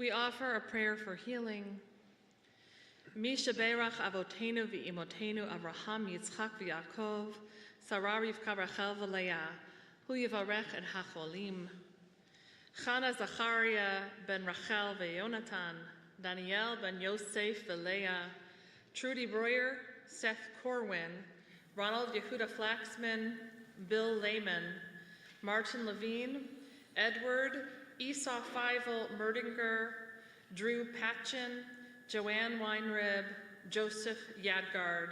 We offer a prayer for healing. Mi sheberach avotenu v'imotenu Avraham, Yitzchak v'Yaakov, Sarah Rivka Rachel v'Leah, hu yivarech et hacholim. Chana Zachariah ben Rachel v'Yonatan, Daniel ben Yosef v'Leah, Trudy Breuer, Seth Corwin, Ronald Yehuda Flaxman, Bill Lehman, Martin Levine, Edward Esau Feivel Merdinger, Drew Patchen, Joanne Weinrib, Joseph Yadgard,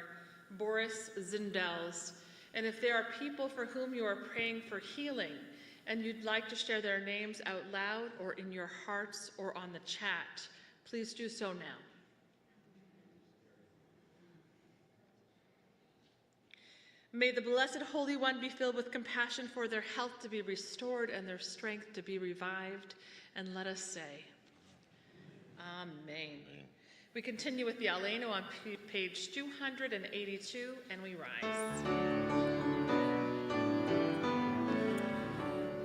Boris Zindels. And if there are people for whom you are praying for healing and you'd like to share their names out loud or in your hearts or on the chat, please do so now. May the Blessed Holy One be filled with compassion for their health to be restored and their strength to be revived. And let us say, Amen. We continue with the Aleinu on page 282, and we rise.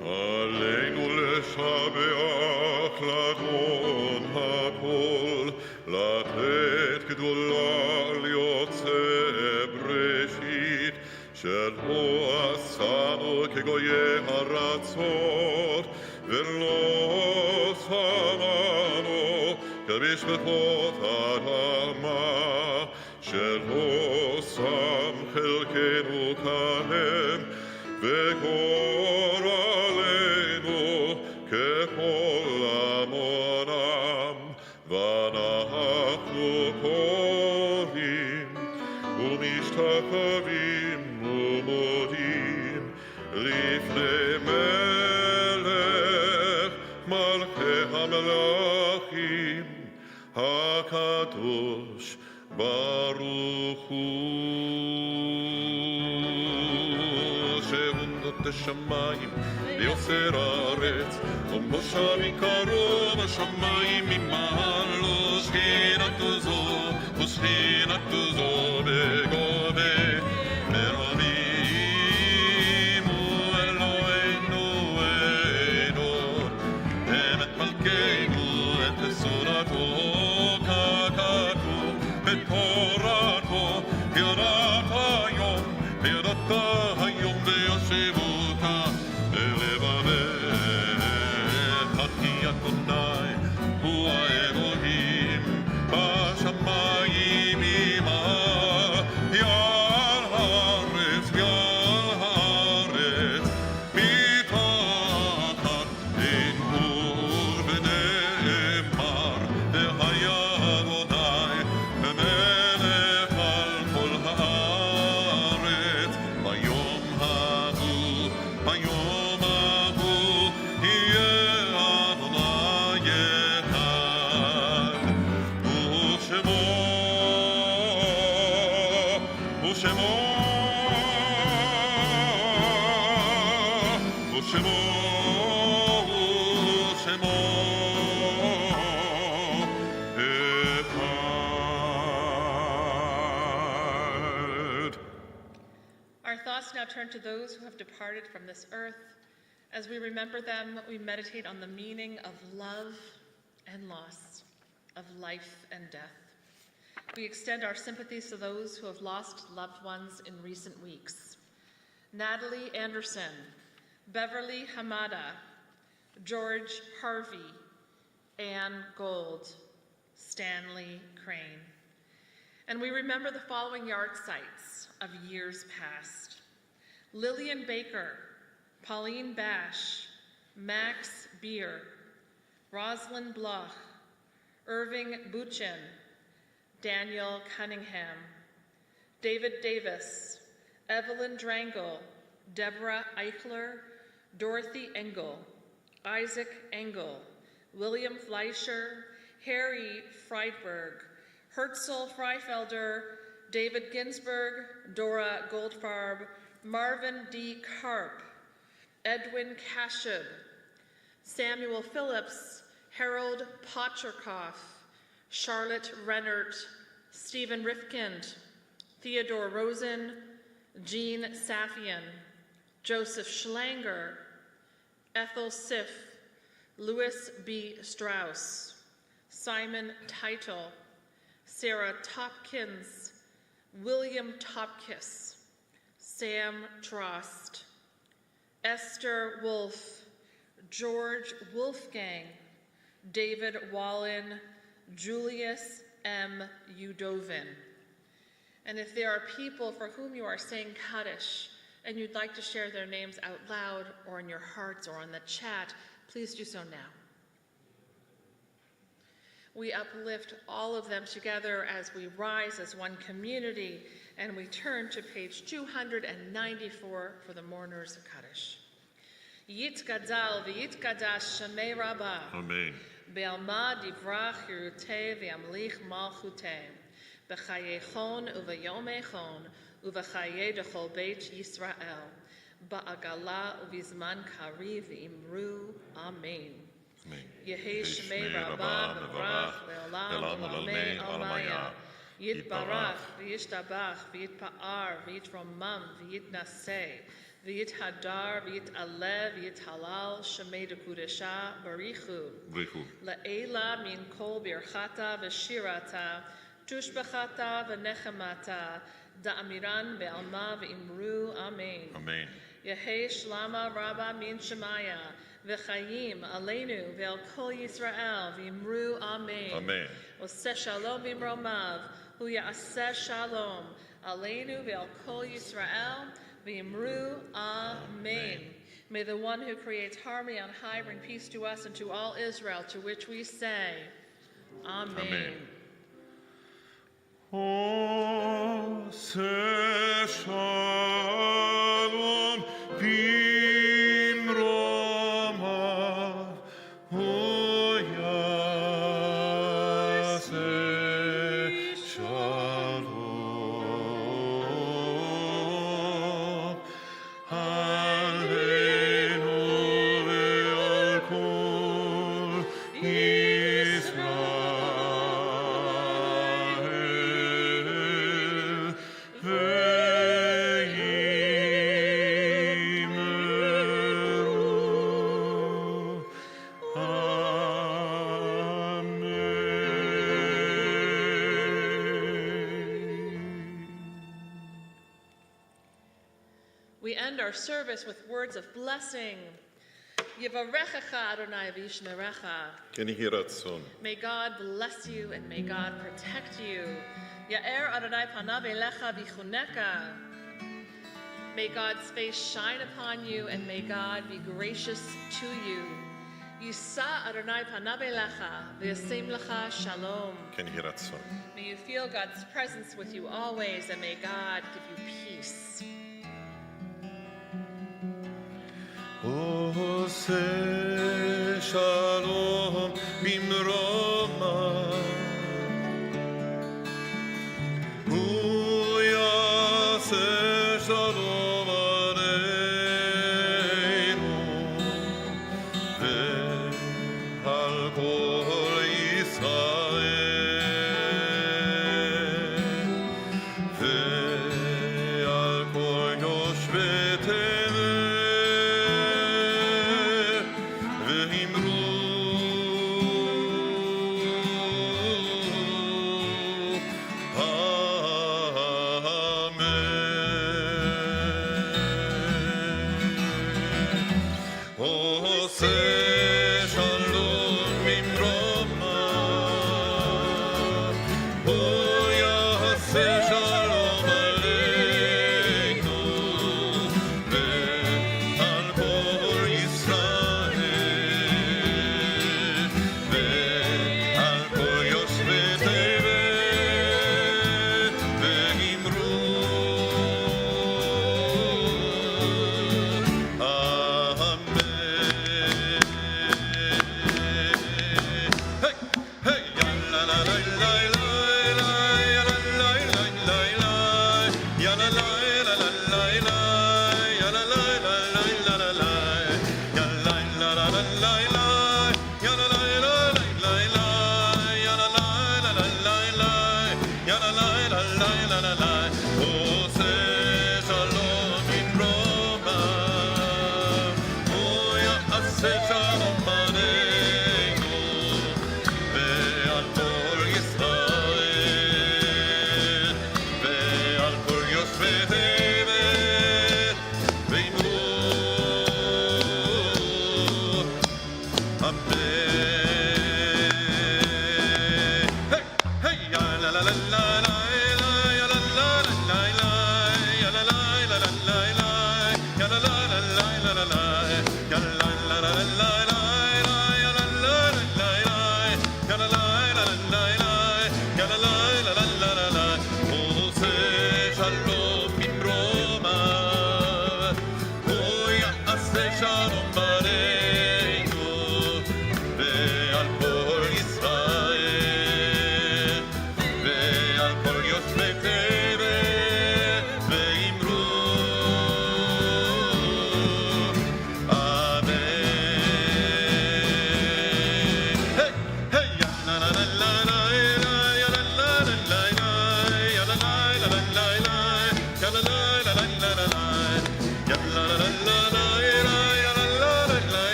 Aleinu leshabeach ladon hakol, latet gdola liotze breshit, שלו עשנו כגויי ארצות, ולא שמענו כמשפחות האדמה, שלו שם חלקנו כהם, וגורלנו ככל עמונם, ואנחנו קוראים ומשתחווים ומודים לפני מלך מלכי המלכים הקדוש ברוך הוא שהונדות השמיים ויוצר הארץ ומושב עיקרו בשמיים ממעלו שכינתו זו ושכינתו זו בגובה Our thoughts now turn to those who have departed from this earth. As we remember them, we meditate on the meaning of love and loss, of life and death. We extend our sympathies to those who have lost loved ones in recent weeks. Natalie Anderson, Beverly Hamada, George Harvey, Anne Gold, Stanley Crane. And we remember the following yard sites of years past: Lillian Baker, Pauline Bash, Max Beer, Rosalind Bloch, Irving Buchin, Daniel Cunningham, David Davis, Evelyn Drangle, Deborah Eichler, Dorothy Engel, Isaac Engel, William Fleischer, Harry Friedberg, Herzl Freifelder, David Ginsberg, Dora Goldfarb, Marvin D. Karp, Edwin Kashub, Samuel Phillips, Harold Potcherkoff, Charlotte Rennert, Stephen Rifkind, Theodore Rosen, Jean Safian, Joseph Schlanger, Ethel Siff, Louis B. Strauss, Simon Title, Sarah Topkins, William Topkiss, Sam Trost, Esther Wolf, George Wolfgang, David Wallen, Julius M. Udovin. And if there are people for whom you are saying Kaddish and you'd like to share their names out loud or in your hearts or on the chat, please do so now. We uplift all of them together as we rise as one community, and we turn to page 294 for the mourners of Kaddish. Yitgadal v'yitgadash shemei Rabbah. Amen. Be'alma divrach yiruteh ve'amlich malchuteh. B'chayechon u'v'yomechon u'v'chayeh dechol beit Yisrael. Ba'agala u'vizman kari v'imru. Amen. Yehi shemei Rabbah mevarach ve'olam olamei olamaya. Yitbarach v'yishtabach v'yitpa'ar v'yitromam v'yitnaseh. V'yithadar, v'yit'alev, v'yithalal, shemei dekudesha, barichu. La'ela min kol birchata v'shirata, tushbechata v'nechemata, da'amiran be'alma v'imru, amen. Amen. Yehei shlama rabba min shemaya, v'chayim aleinu ve'al kol Yisrael, v'imru, amen. Amen. Oseh shalom b'imromav, hu ya'aseh shalom, aleinu ve'al kol Yisrael, V'imru, amen. May the one who creates harmony on high bring peace to us and to all Israel, to which we say, amen. Amen. Oseh shalom b'imromav, hu yaseh shalom. Aleinu ve'al kol Yisrael ve'yimeru. Amen. We end our service with words of blessing. Yivarechecha Adonai v'yishmerecha. כן יהי רצון. May God bless you and may God protect you. Ya'er Adonai panav elecha v'chuneka. May God's face shine upon you and may God be gracious to you. Yisa Adonai panav elecha v'yasem lecha shalom. כן יהי רצון. May you feel God's presence with you always and may God give you peace. Oseh shalom b'imromav, hu yaseh עושה שלום עלינו ועל כל ישראל ועל כל יושבי תבל ואמרו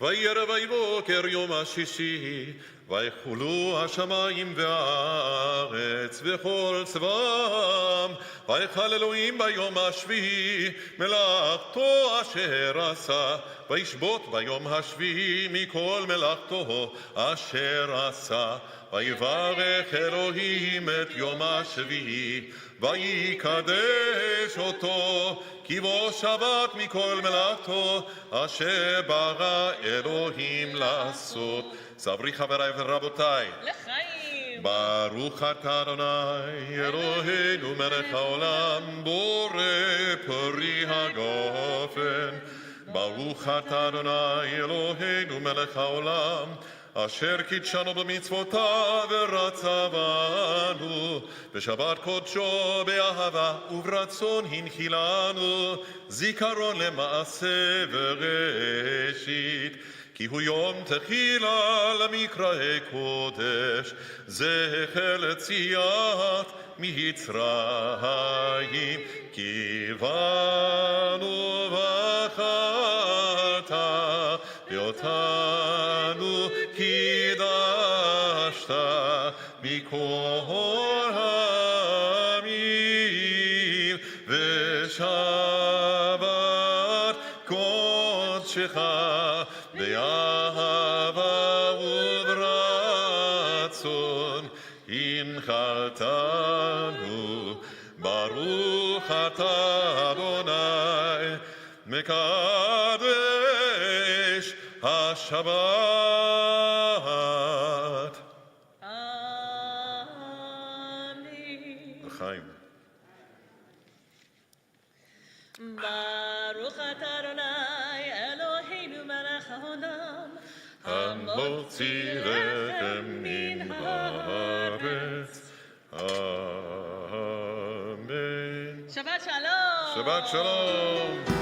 וירא ויבוקר יום השישי, ויחולו השמיים והארץ וכל צבאם, ויחל אלוהים ביום השביעי מלאכתו אשר עשה, וישבות ביום השביעי מכל מלאכתו אשר עשה. ויברך אלוהים את יום השביעי, ויקדש אותו, כי בו שבת מכל מלאכתו אשר ברא אלוהים לעשות. סברי חבריי ורבותיי, לחיים. ברוך אתה אדוני אלוהינו מלך העולם בורא פרי הגפן. ברוך אתה אדוני אלוהינו מלך העולם אשר קידשנו במצוותיו ורצה בנו, בשבת קודשו באהבה וברצון הנחילנו, זיכרון למעשה וראשית. כי הוא יום תחילה למקראי קודש, זכר ליציאת מצרים, כי באנו בחרת ואותנו קידשת מכל העמים, ושבת קודשך באהבה וברצון הנחלתנו. ברוך אתה אדוני מקדש השבת. אמן. לחיים. ברוך אתה אדוני להוציא לחם מן הארץ. אמן. Shabbat Shalom. שבת שלום.